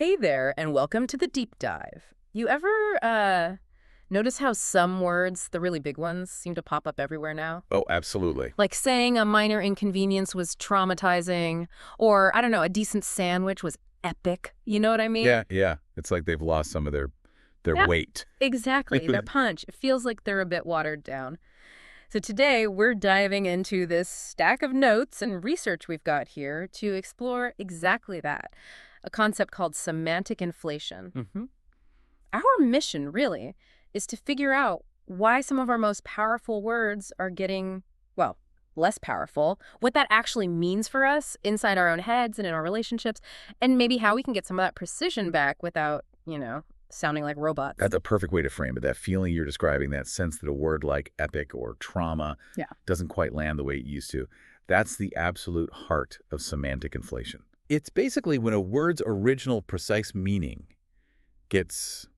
Hey there, and welcome to the deep dive. You ever notice how some words, the really big ones, seem to pop up everywhere now? Oh, absolutely. Like saying a minor inconvenience was traumatizing, or, I don't know, a decent sandwich was epic. You know what I mean? Yeah, yeah. It's like they've lost some of their Yeah, weight. exactly. Their punch. It feels like they're a bit watered down. So today, we're diving into this stack of notes and research we've got here to explore exactly that, a concept called semantic inflation. Hmm. Our mission, really, is to figure out why some of our most powerful words are getting, well, less powerful, what that actually means for us inside our own heads and in our relationships, and maybe how we can get some of that precision back without, sounding like robots. That's a perfect way to frame it. That feeling you're describing, that sense that a word like epic or trauma Yeah. doesn't quite land the way it used to. That's the absolute heart of semantic inflation. It's basically when a word's original precise meaning gets,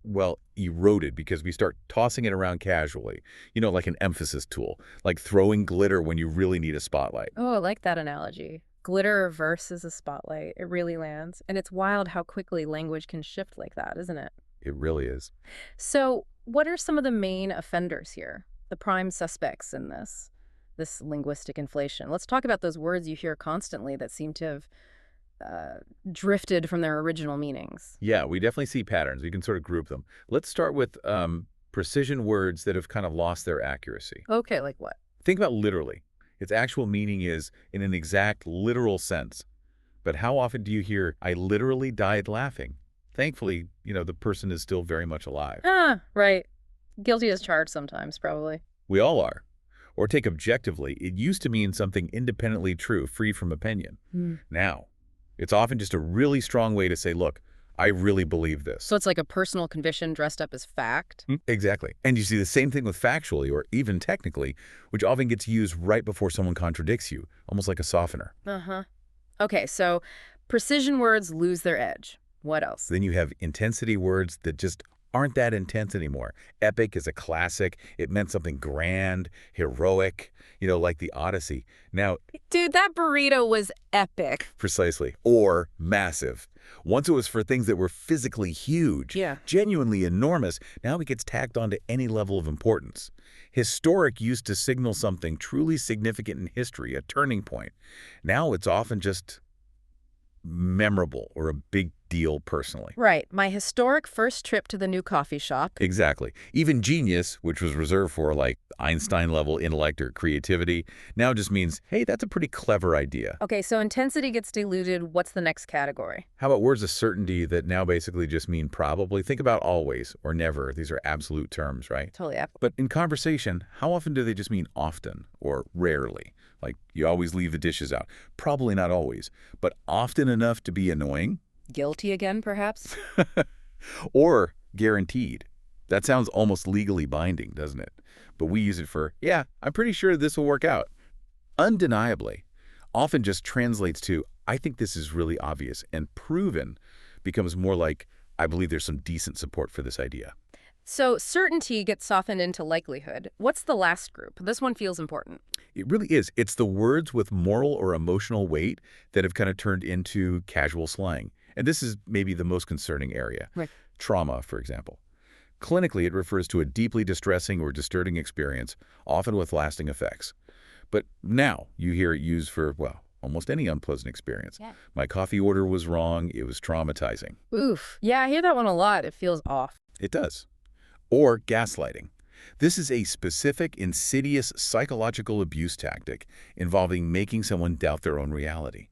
well, eroded because we start tossing it around casually. Like an emphasis tool, like throwing glitter when you really need a spotlight. Oh, I like that analogy. Glitter versus a spotlight. It really lands. And it's wild how quickly language can shift like that, isn't it? It really is. So, what are some of the main offenders here? The prime suspects in this linguistic inflation. Let's talk about those words you hear constantly that seem to have drifted from their original meanings. Yeah, we definitely see patterns. We can sort of group them. Let's start with precision words that have kind of lost their accuracy. Okay, like what? Think about literally. Its actual meaning is in an exact literal sense. But how often do you hear, I literally died laughing? Thankfully, the person is still very much alive. Ah, right. Guilty as charged sometimes, probably. We all are. Or take objectively, it used to mean something independently true, free from opinion. Hmm. Now, it's often just a really strong way to say, look, I really believe this. So it's like a personal conviction dressed up as fact? Exactly. And you see the same thing with factually or even technically, which often gets used right before someone contradicts you, almost like a softener. Uh-huh. Okay, so precision words lose their edge. What else? Then you have intensity words that just aren't that intense anymore. Epic is a classic. It meant something grand, heroic, like the Odyssey. Now, Dude, that burrito was epic. precisely, or massive. Once it was for things that were physically huge, Yeah. genuinely enormous. Now it gets tacked onto any level of importance. Historic used to signal something truly significant in history, a turning point. Now it's often just memorable or a big deal personally. Right. My historic first trip to the new coffee shop. Exactly. Even genius, which was reserved for like Einstein-level intellect or creativity, now just means, hey, that's a pretty clever idea. Okay, so intensity gets diluted. What's the next category? How about words of certainty that now basically just mean probably? Think about always or never. These are absolute terms, right? Totally up. But in conversation, how often do they just mean often or rarely? Like you always leave the dishes out. Probably not always, but often enough to be annoying Guilty again, perhaps? or guaranteed. That sounds almost legally binding, doesn't it? But we use it for, yeah, I'm pretty sure this will work out. Undeniably, often just translates to, I think this is really obvious, and proven becomes more like, I believe there's some decent support for this idea. So certainty gets softened into likelihood. What's the last group? This one feels important. It really is. It's the words with moral or emotional weight that have kind of turned into casual slang. And this is maybe the most concerning area. Right. Trauma, for example. Clinically, it refers to a deeply distressing or disturbing experience, often with lasting effects. But now you hear it used for, well, almost any unpleasant experience. Yeah. My coffee order was wrong. It was traumatizing. Oof. Yeah, I hear that one a lot. It feels off. It does. Or gaslighting. This is a specific, insidious psychological abuse tactic involving making someone doubt their own reality.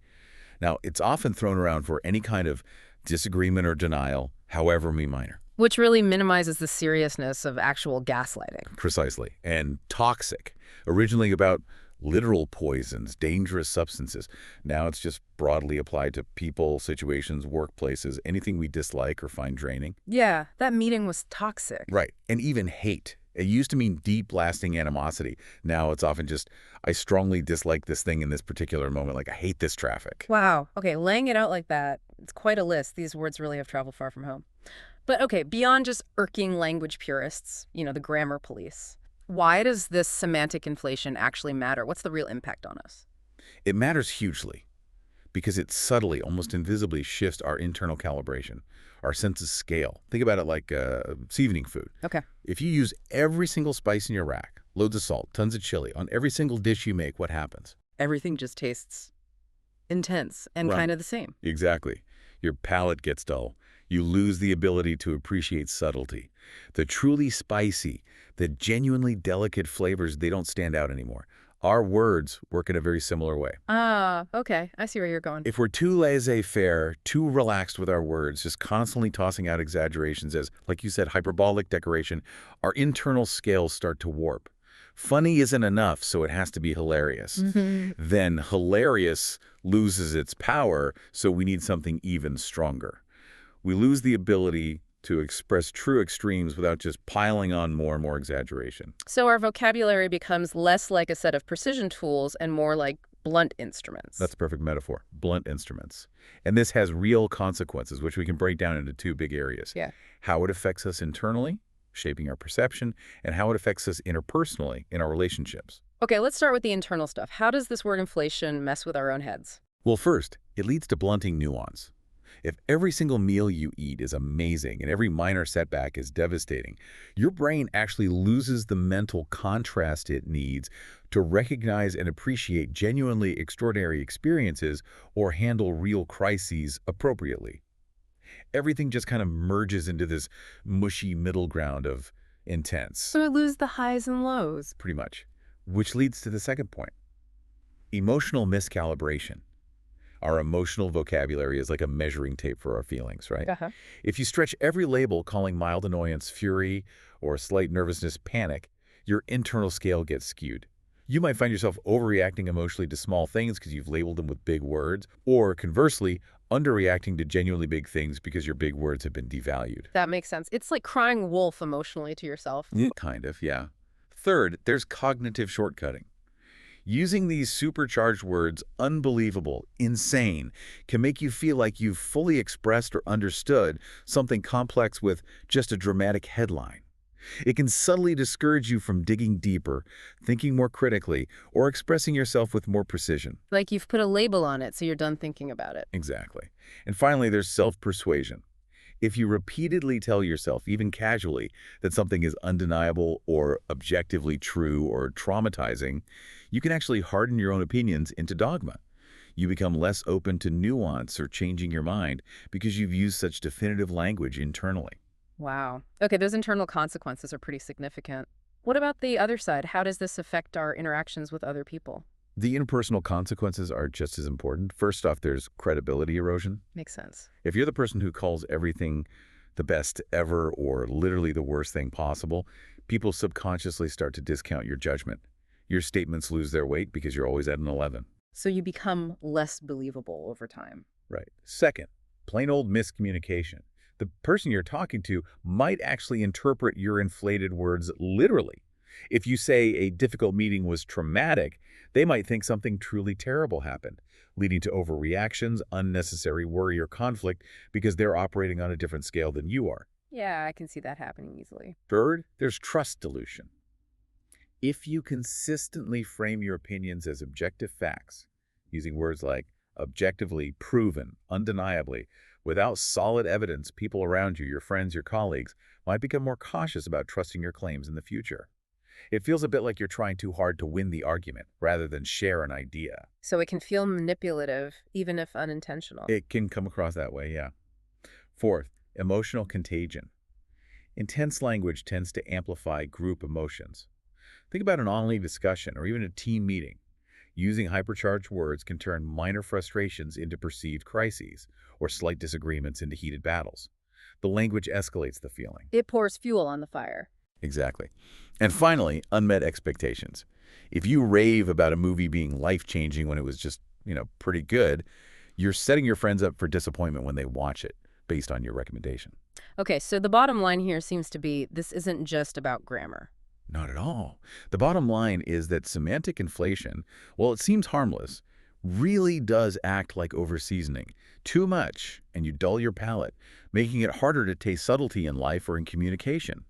Now, it's often thrown around for any kind of disagreement or denial, however minor. Which really minimizes the seriousness of actual gaslighting. Precisely. And toxic, originally about literal poisons, dangerous substances. Now it's just broadly applied to people, situations, workplaces, anything we dislike or find draining. Yeah, that meeting was toxic. Right. And even hate. It used to mean deep, lasting animosity. Now it's often just, I strongly dislike this thing in this particular moment. Like, I hate this traffic. Wow. Okay, laying it out like that, it's quite a list. These words really have traveled far from home. But okay, beyond just irking language purists, the grammar police, why does this semantic inflation actually matter? What's the real impact on us? It matters hugely. because it subtly, almost invisibly shifts our internal calibration, our sense of scale. Think about it like seasoning food. Okay. If you use every single spice in your rack, loads of salt, tons of chili, on every single dish you make, what happens? Everything just tastes intense and Right. kind of the same. Exactly. Your palate gets dull. You lose the ability to appreciate subtlety. The truly spicy, the genuinely delicate flavors, they don't stand out anymore. Our words work in a very similar way. Ah, okay. I see where you're going. If we're too laissez-faire, too relaxed with our words, just constantly tossing out exaggerations as, like you said, hyperbolic decoration, our internal scales start to warp. Funny isn't enough, so it has to be hilarious. Then hilarious loses its power, so we need something even stronger. We lose the ability to express true extremes without just piling on more and more exaggeration. So our vocabulary becomes less like a set of precision tools and more like blunt instruments. That's a perfect metaphor. Blunt instruments. And this has real consequences, which we can break down into two big areas. Yeah. How it affects us internally, shaping our perception, and how it affects us interpersonally in our relationships. Okay, let's start with the internal stuff. How does this word inflation mess with our own heads? Well, first, it leads to blunting nuance. If every single meal you eat is amazing and every minor setback is devastating, your brain actually loses the mental contrast it needs to recognize and appreciate genuinely extraordinary experiences or handle real crises appropriately. Everything just kind of merges into this mushy middle ground of intense, So we lose the highs and lows. pretty much. Which leads to the second point, emotional miscalibration. Our emotional vocabulary is like a measuring tape for our feelings, right? Uh-huh. If you stretch every label calling mild annoyance fury or slight nervousness panic, your internal scale gets skewed. You might find yourself overreacting emotionally to small things because you've labeled them with big words, or conversely, underreacting to genuinely big things because your big words have been devalued. That makes sense. It's like crying wolf emotionally to yourself. Kind of, yeah. Third, there's cognitive shortcutting. Using these supercharged words, unbelievable, insane, can make you feel like you've fully expressed or understood something complex with just a dramatic headline. It can subtly discourage you from digging deeper, thinking more critically, or expressing yourself with more precision. Like you've put a label on it, so you're done thinking about it. Exactly. And finally, there's self-persuasion. If you repeatedly tell yourself, even casually, that something is undeniable or objectively true or traumatizing, you can actually harden your own opinions into dogma. You become less open to nuance or changing your mind because you've used such definitive language internally. Wow. Okay, those internal consequences are pretty significant. What about the other side? How does this affect our interactions with other people? The interpersonal consequences are just as important. First off, there's credibility erosion. Makes sense. If you're the person who calls everything the best ever or literally the worst thing possible, people subconsciously start to discount your judgment. Your statements lose their weight because you're always at an 11. So you become less believable over time. Right. Second, plain old miscommunication. The person you're talking to might actually interpret your inflated words literally. If you say a difficult meeting was traumatic, they might think something truly terrible happened, leading to overreactions, unnecessary worry or conflict because they're operating on a different scale than you are. Yeah, I can see that happening easily. Third, there's trust dilution. If you consistently frame your opinions as objective facts, using words like objectively, proven, undeniably, without solid evidence, people around you, your friends, your colleagues, might become more cautious about trusting your claims in the future. It feels a bit like you're trying too hard to win the argument rather than share an idea. So it can feel manipulative, even if unintentional. It can come across that way, yeah. Fourth, emotional contagion. Intense language tends to amplify group emotions. Think about an online discussion or even a team meeting. Using hypercharged words can turn minor frustrations into perceived crises or slight disagreements into heated battles. The language escalates the feeling. It pours fuel on the fire. Exactly. And finally, unmet expectations. If you rave about a movie being life-changing when it was just, pretty good, you're setting your friends up for disappointment when they watch it based on your recommendation. Okay, so the bottom line here seems to be this isn't just about grammar. Not at all. The bottom line is that semantic inflation, while it seems harmless, really does act like overseasoning. Too much, and you dull your palate, making it harder to taste subtlety in life or in communication.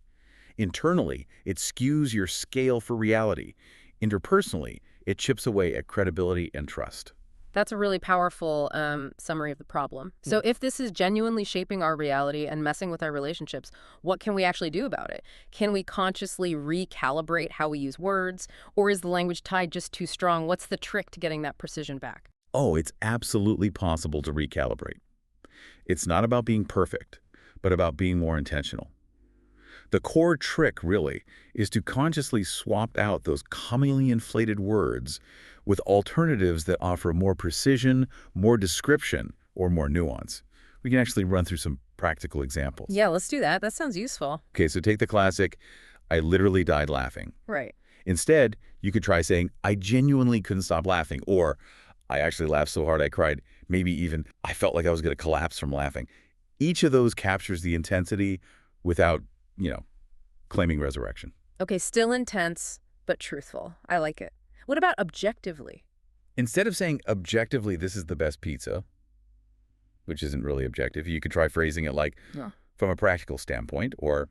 Internally, it skews your scale for reality. Interpersonally, it chips away at credibility and trust. That's a really powerful summary of the problem. So if this is genuinely shaping our reality and messing with our relationships, what can we actually do about it? Can we consciously recalibrate how we use words? Or is the language tide just too strong? What's the trick to getting that precision back? Oh, it's absolutely possible to recalibrate. It's not about being perfect, but about being more intentional. The core trick, really, is to consciously swap out those commonly inflated words with alternatives that offer more precision, more description, or more nuance. We can actually run through some practical examples. Yeah, let's do that. That sounds useful. Okay, so take the classic, I literally died laughing. Right. Instead, you could try saying, I genuinely couldn't stop laughing, or I actually laughed so hard I cried. Maybe even, I felt like I was going to collapse from laughing. Each of those captures the intensity without, claiming resurrection. Okay, still intense, but truthful. I like it. What about objectively? Instead of saying objectively, this is the best pizza, which isn't really objective, you could try phrasing it like, Yeah. from a practical standpoint, or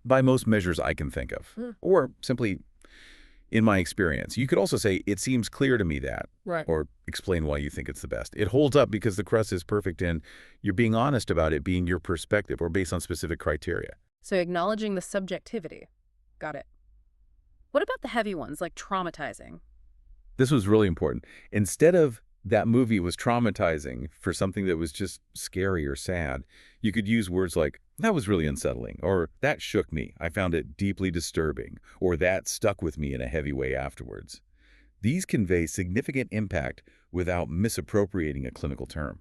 by most measures I can think of, or simply, in my experience. You could also say, it seems clear to me that, Right. or explain why you think it's the best. It holds up because the crust is perfect and you're being honest about it being your perspective or based on specific criteria. So acknowledging the subjectivity. Got it. What about the heavy ones, like traumatizing? This was really important. Instead of that movie was traumatizing for something that was just scary or sad, you could use words like, that was really unsettling, or that shook me, I found it deeply disturbing, or that stuck with me in a heavy way afterwards. These convey significant impact without misappropriating a clinical term.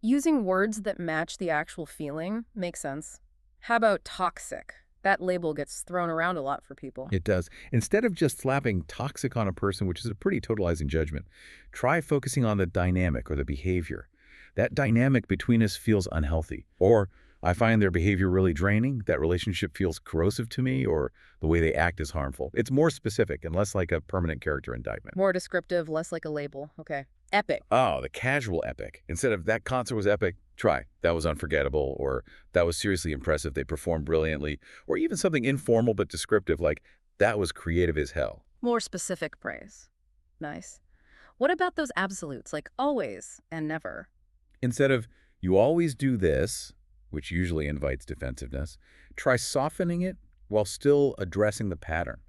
Using words that match the actual feeling makes sense. How about toxic? That label gets thrown around a lot for people. It does. Instead of just slapping toxic on a person, which is a pretty totalizing judgment, try focusing on the dynamic or the behavior. That dynamic between us feels unhealthy. Or, I find their behavior really draining, that relationship feels corrosive to me, or the way they act is harmful. It's more specific and less like a permanent character indictment. More descriptive, less like a label. Okay. Epic. Oh, the casual epic. Instead of that concert was epic, try that was unforgettable, or that was seriously impressive, they performed brilliantly, or even something informal but descriptive like that was creative as hell. More specific praise. Nice. What about those absolutes, like always and never? Instead of you always do this, which usually invites defensiveness, try softening it while still addressing the pattern.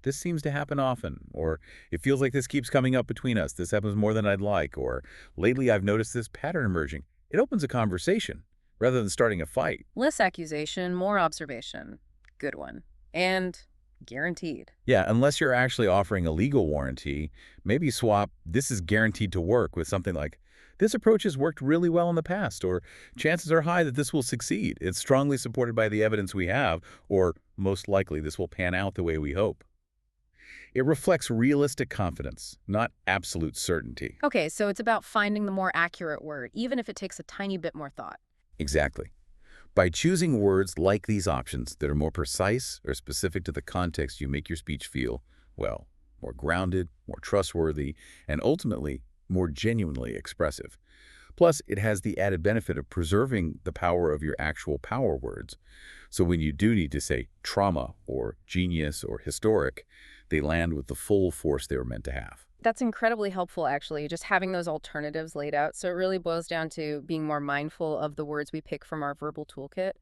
This seems to happen often, or it feels like this keeps coming up between us. This happens more than I'd like, or lately I've noticed this pattern emerging. It opens a conversation rather than starting a fight. Less accusation, more observation. Good one. And guaranteed. Yeah, unless you're actually offering a legal warranty, maybe swap this is guaranteed to work with something like this approach has worked really well in the past, or chances are high that this will succeed. It's strongly supported by the evidence we have, or most likely this will pan out the way we hope. It reflects realistic confidence, not absolute certainty. Okay, so it's about finding the more accurate word, even if it takes a tiny bit more thought. Exactly. By choosing words like these options that are more precise or specific to the context you make your speech feel, well, more grounded, more trustworthy, and ultimately more genuinely expressive. Plus, it has the added benefit of preserving the power of your actual power words. So when you do need to say trauma or genius or historic, they land with the full force they were meant to have. That's incredibly helpful, actually, just having those alternatives laid out. So it really boils down to being more mindful of the words we pick from our verbal toolkit.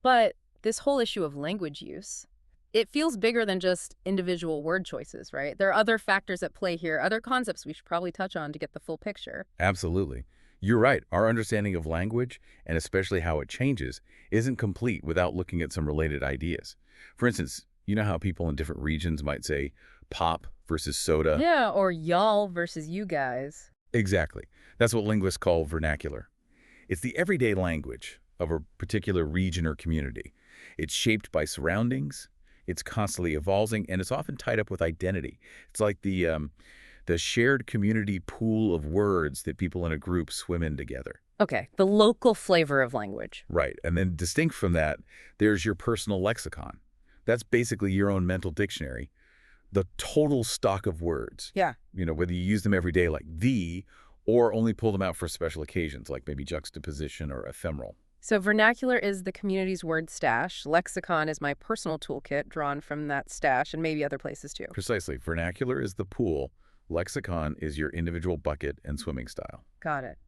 But this whole issue of language use, it feels bigger than just individual word choices, right? There are other factors at play here, other concepts we should probably touch on to get the full picture. Absolutely. You're right. Our understanding of language, and especially how it changes, isn't complete without looking at some related ideas. For instance, you know how people in different regions might say pop versus soda? Yeah, or y'all versus you guys. Exactly. That's what linguists call vernacular. It's the everyday language of a particular region or community. It's shaped by surroundings, it's constantly evolving, and it's often tied up with identity. It's like the shared community pool of words that people in a group swim in together. Okay, the local flavor of language. Right. And then distinct from that, there's your personal lexicon. That's basically your own mental dictionary, the total stock of words. Yeah. Whether you use them every day like the, or only pull them out for special occasions like maybe juxtaposition or ephemeral. So vernacular is the community's word stash. Lexicon is my personal toolkit drawn from that stash and maybe other places too. Precisely. Vernacular is the pool Lexicon is your individual bucket and swimming style. Got it.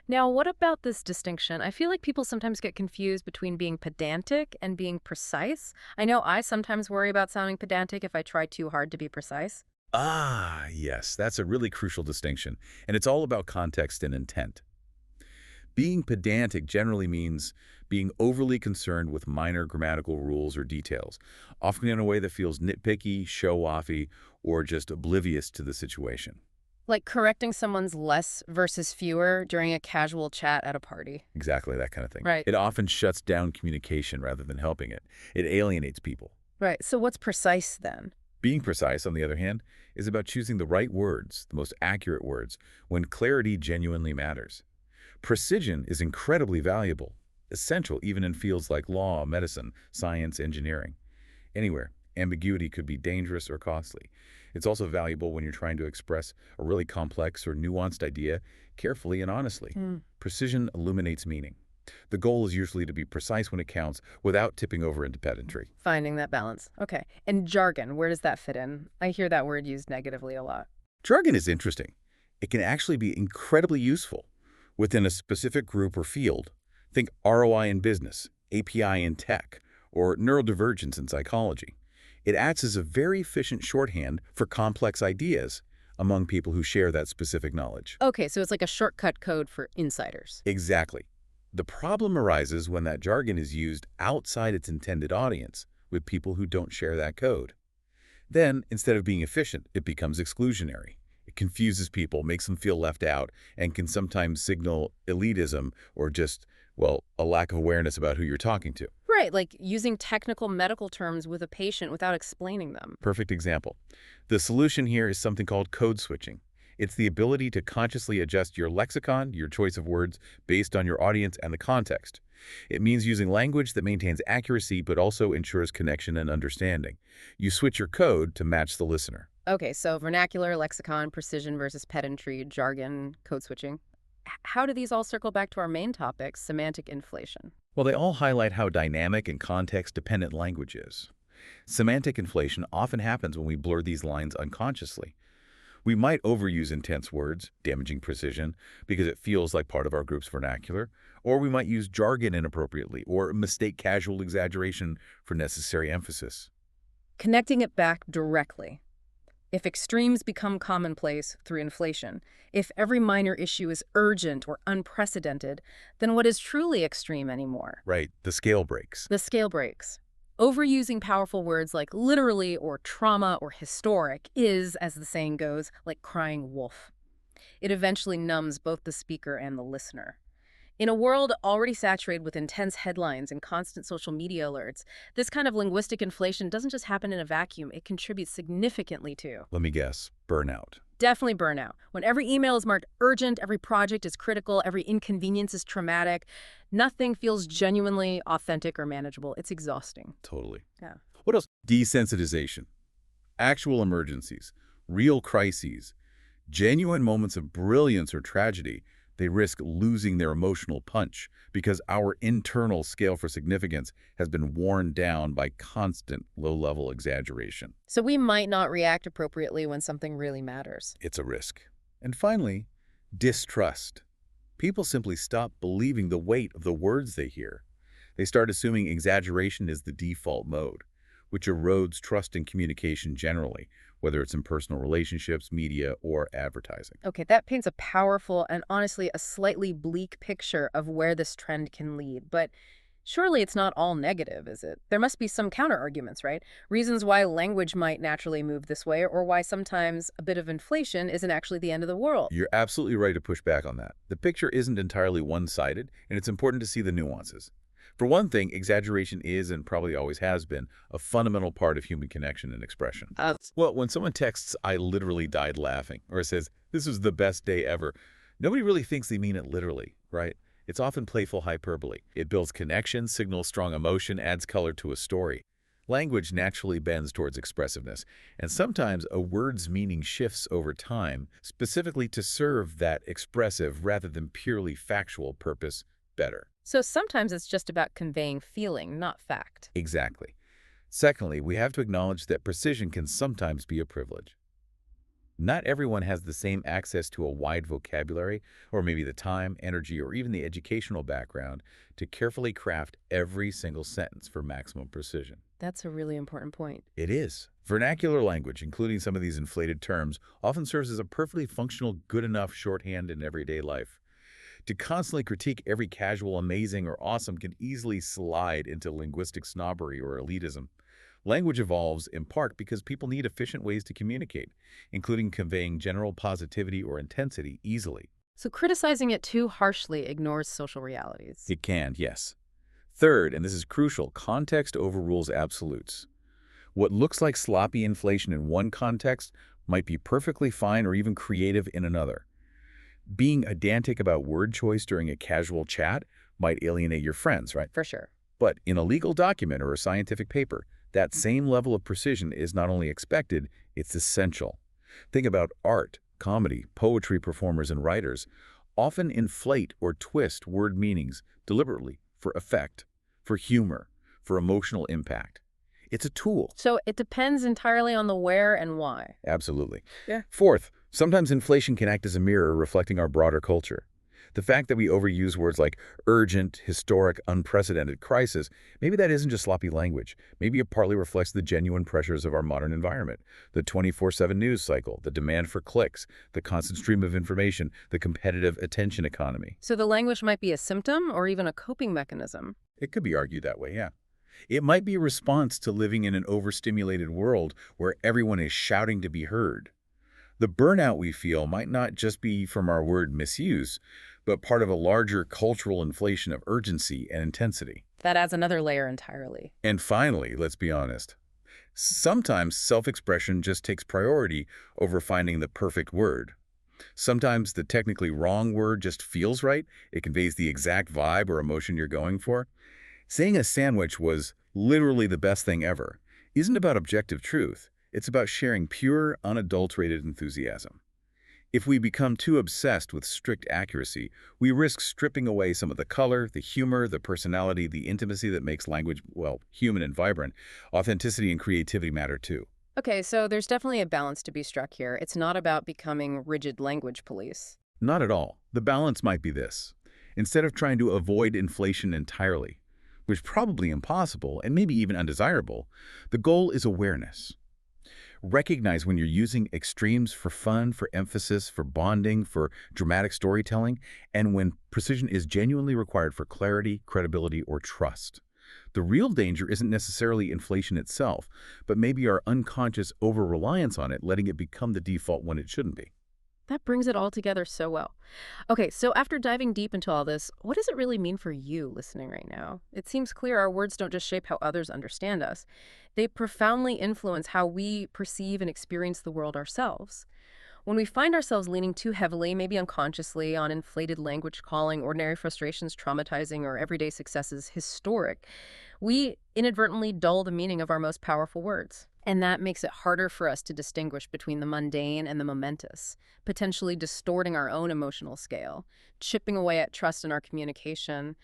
Now, what about this distinction? I feel like people sometimes get confused between being pedantic and being precise. I know I sometimes worry about sounding pedantic if I try too hard to be precise. Ah, yes, that's a really crucial distinction, and it's all about context and intent. Being pedantic generally means being overly concerned with minor grammatical rules or details, often in a way that feels nitpicky, show-offy, or just oblivious to the situation. Like correcting someone's less versus fewer during a casual chat at a party. Exactly that kind of thing. Right. It often shuts down communication rather than helping it. It alienates people. Right. So what's precise then? Being precise, on the other hand, is about choosing the right words, the most accurate words, when clarity genuinely matters. Precision is incredibly valuable, essential even in fields like law, medicine, science, engineering. Anywhere, ambiguity could be dangerous or costly. It's also valuable when you're trying to express a really complex or nuanced idea carefully and honestly. Precision illuminates meaning. The goal is usually to be precise when it counts without tipping over into pedantry. Finding that balance. Okay. And jargon, where does that fit in? I hear that word used negatively a lot. Jargon is interesting. It can actually be incredibly useful within a specific group or field. Think ROI in business, API in tech, or neurodivergence in psychology. It acts as a very efficient shorthand for complex ideas among people who share that specific knowledge. Okay, so it's like a shortcut code for insiders. Exactly. The problem arises when that jargon is used outside its intended audience with people who don't share that code. Then, instead of being efficient, it becomes exclusionary. It confuses people, makes them feel left out, and can sometimes signal elitism or just, well, a lack of awareness about who you're talking to. Right, like using technical medical terms with a patient without explaining them. Perfect example. The solution here is something called code switching. It's the ability to consciously adjust your lexicon, your choice of words, based on your audience and the context. It means using language that maintains accuracy but also ensures connection and understanding. You switch your code to match the listener. Okay, so vernacular, lexicon, precision versus pedantry, jargon, code switching. How do these all circle back to our main topic, semantic inflation? Well, they all highlight how dynamic and context-dependent language is. Semantic inflation often happens when we blur these lines unconsciously. We might overuse intense words, damaging precision, because it feels like part of our group's vernacular, or we might use jargon inappropriately or mistake casual exaggeration for necessary emphasis. Connecting it back directly. If extremes become commonplace through inflation, if every minor issue is urgent or unprecedented, then what is truly extreme anymore? Right, the scale breaks. The scale breaks. Overusing powerful words like literally or trauma or historic is, as the saying goes, like crying wolf. It eventually numbs both the speaker and the listener. In a world already saturated with intense headlines and constant social media alerts, this kind of linguistic inflation doesn't just happen in a vacuum, it contributes significantly to. Let me guess, burnout. Definitely burnout. When every email is marked urgent, every project is critical, every inconvenience is traumatic, nothing feels genuinely authentic or manageable. It's exhausting. Totally. Yeah. What else? Desensitization. Actual emergencies, real crises, genuine moments of brilliance or tragedy. They risk losing their emotional punch because our internal scale for significance has been worn down by constant low-level exaggeration. So we might not react appropriately when something really matters. It's a risk. And finally, distrust. People simply stop believing the weight of the words they hear. They start assuming exaggeration is the default mode, which erodes trust in communication generally, whether it's in personal relationships, media, or advertising. Okay, that paints a powerful and honestly a slightly bleak picture of where this trend can lead. But surely it's not all negative, is it? There must be some counter-arguments, right? Reasons why language might naturally move this way or why sometimes a bit of inflation isn't actually the end of the world. You're absolutely right to push back on that. The picture isn't entirely one-sided, and it's important to see the nuances. For one thing, exaggeration is, and probably always has been, a fundamental part of human connection and expression. Well, when someone texts, "I literally died laughing," or says, "This was the best day ever," nobody really thinks they mean it literally, right? It's often playful hyperbole. It builds connection, signals strong emotion, adds color to a story. Language naturally bends towards expressiveness, and sometimes a word's meaning shifts over time, specifically to serve that expressive rather than purely factual purpose better. So sometimes it's just about conveying feeling, not fact. Exactly. Secondly, we have to acknowledge that precision can sometimes be a privilege. Not everyone has the same access to a wide vocabulary, or maybe the time, energy, or even the educational background to carefully craft every single sentence for maximum precision. That's a really important point. It is. Vernacular language, including some of these inflated terms, often serves as a perfectly functional, good enough shorthand in everyday life. To constantly critique every casual, amazing, or awesome can easily slide into linguistic snobbery or elitism. Language evolves in part because people need efficient ways to communicate, including conveying general positivity or intensity easily. So criticizing it too harshly ignores social realities. It can, yes. Third, and this is crucial, context overrules absolutes. What looks like sloppy inflation in one context might be perfectly fine or even creative in another. Being pedantic about word choice during a casual chat might alienate your friends, right? For sure. But in a legal document or a scientific paper, that same level of precision is not only expected, it's essential. Think about art, comedy, poetry performers, and writers often inflate or twist word meanings deliberately for effect, for humor, for emotional impact. It's a tool. So it depends entirely on the where and why. Absolutely. Yeah. Fourth, sometimes inflation can act as a mirror reflecting our broader culture. The fact that we overuse words like urgent, historic, unprecedented, crisis, maybe that isn't just sloppy language. Maybe it partly reflects the genuine pressures of our modern environment. The 24/7 news cycle, the demand for clicks, the constant stream of information, the competitive attention economy. So the language might be a symptom or even a coping mechanism. It could be argued that way, yeah. It might be a response to living in an overstimulated world where everyone is shouting to be heard. The burnout we feel might not just be from our word misuse, but part of a larger cultural inflation of urgency and intensity. That adds another layer entirely. And finally, let's be honest, sometimes self-expression just takes priority over finding the perfect word. Sometimes the technically wrong word just feels right. It conveys the exact vibe or emotion you're going for. Saying a sandwich was literally the best thing ever isn't about objective truth. It's about sharing pure, unadulterated enthusiasm. If we become too obsessed with strict accuracy, we risk stripping away some of the color, the humor, the personality, the intimacy that makes language, well, human and vibrant. Authenticity and creativity matter too. Okay, so there's definitely a balance to be struck here. It's not about becoming rigid language police. Not at all. The balance might be this. Instead of trying to avoid inflation entirely, which is probably impossible and maybe even undesirable, the goal is awareness. Recognize when you're using extremes for fun, for emphasis, for bonding, for dramatic storytelling, and when precision is genuinely required for clarity, credibility, or trust. The real danger isn't necessarily inflation itself, but maybe our unconscious over-reliance on it, letting it become the default when it shouldn't be. That brings it all together so well. Okay, so after diving deep into all this, what does it really mean for you listening right now? It seems clear our words don't just shape how others understand us. They profoundly influence how we perceive and experience the world ourselves. When we find ourselves leaning too heavily, maybe unconsciously, on inflated language calling ordinary frustrations traumatizing or everyday successes historic, we inadvertently dull the meaning of our most powerful words. And that makes it harder for us to distinguish between the mundane and the momentous, potentially distorting our own emotional scale, chipping away at trust in our communication,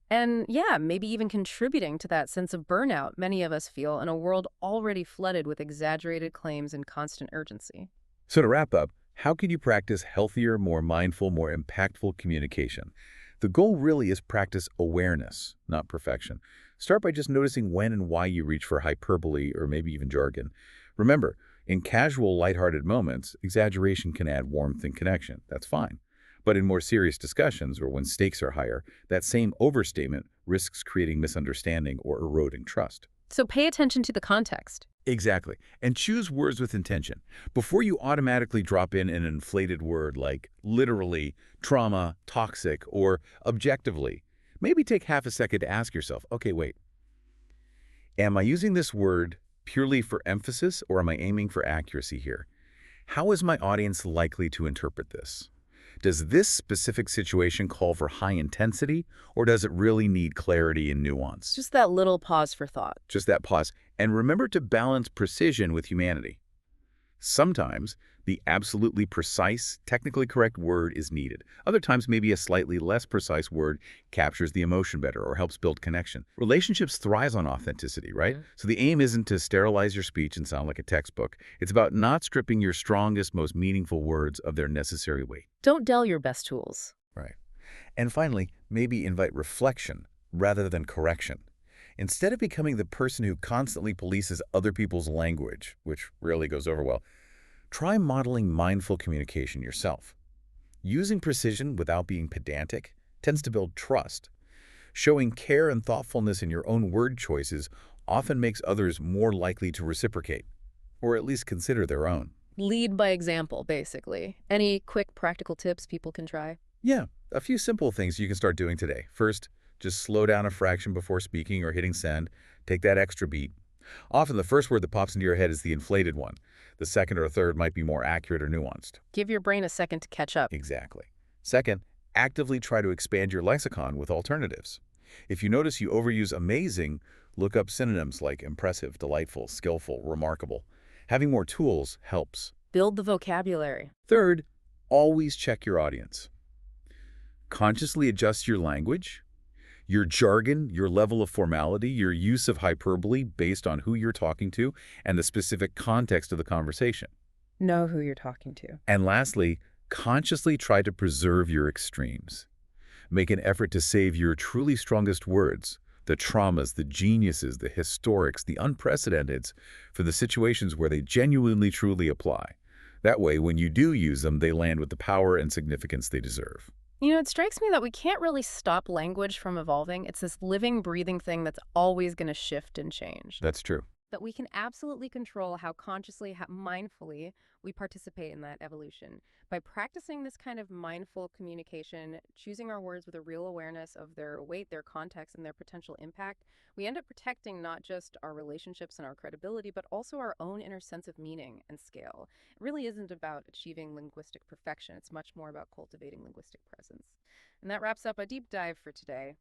and yeah, maybe even contributing to that sense of burnout many of us feel in a world already flooded with exaggerated claims and constant urgency. So to wrap up, how can you practice healthier, more mindful, more impactful communication? The goal really is practice awareness, not perfection. Start by just noticing when and why you reach for hyperbole or maybe even jargon. Remember, in casual, lighthearted moments, exaggeration can add warmth and connection. That's fine. But in more serious discussions or when stakes are higher, that same overstatement risks creating misunderstanding or eroding trust. So pay attention to the context. Exactly. And choose words with intention. Before you automatically drop in an inflated word like literally, trauma, toxic, or objectively, maybe take half a second to ask yourself, okay, wait, am I using this word purely for emphasis or am I aiming for accuracy here? How is my audience likely to interpret this? Does this specific situation call for high intensity or does it really need clarity and nuance? Just that little pause for thought. Just that pause. And remember to balance precision with humanity. Sometimes The absolutely precise, technically correct word is needed. Other times, maybe a slightly less precise word captures the emotion better or helps build connection. Relationships thrive on authenticity, right? So the aim isn't to sterilize your speech and sound like a textbook. It's about not stripping your strongest, most meaningful words of their necessary weight. Don't dull your best tools. Right. And finally, maybe invite reflection rather than correction. Instead of becoming the person who constantly polices other people's language, which rarely goes over well, try modeling mindful communication yourself. Using precision without being pedantic tends to build trust. Showing care and thoughtfulness in your own word choices often makes others more likely to reciprocate, or at least consider their own. Lead by example, basically. Any quick practical tips people can try? Yeah, a few simple things you can start doing today. First, just slow down a fraction before speaking or hitting send. Take that extra beat. Often the first word that pops into your head is the inflated one. The second or third might be more accurate or nuanced. Give your brain a second to catch up. Exactly. Second, actively try to expand your lexicon with alternatives. If you notice you overuse amazing, look up synonyms like impressive, delightful, skillful, remarkable. Having more tools helps. Build the vocabulary. Third, always check your audience. Consciously adjust your language, your jargon, your level of formality, your use of hyperbole based on who you're talking to and the specific context of the conversation. Know who you're talking to. And lastly, consciously try to preserve your extremes. Make an effort to save your truly strongest words, the traumas, the geniuses, the historics, the unprecedenteds, for the situations where they genuinely truly apply. That way, when you do use them, they land with the power and significance they deserve. You know, it strikes me that we can't really stop language from evolving. It's this living, breathing thing that's always going to shift and change. That's true. That we can absolutely control how consciously, how mindfully we participate in that evolution. By practicing this kind of mindful communication, choosing our words with a real awareness of their weight, their context, and their potential impact, we end up protecting not just our relationships and our credibility, but also our own inner sense of meaning and scale. It really isn't about achieving linguistic perfection. It's much more about cultivating linguistic presence. And that wraps up a deep dive for today.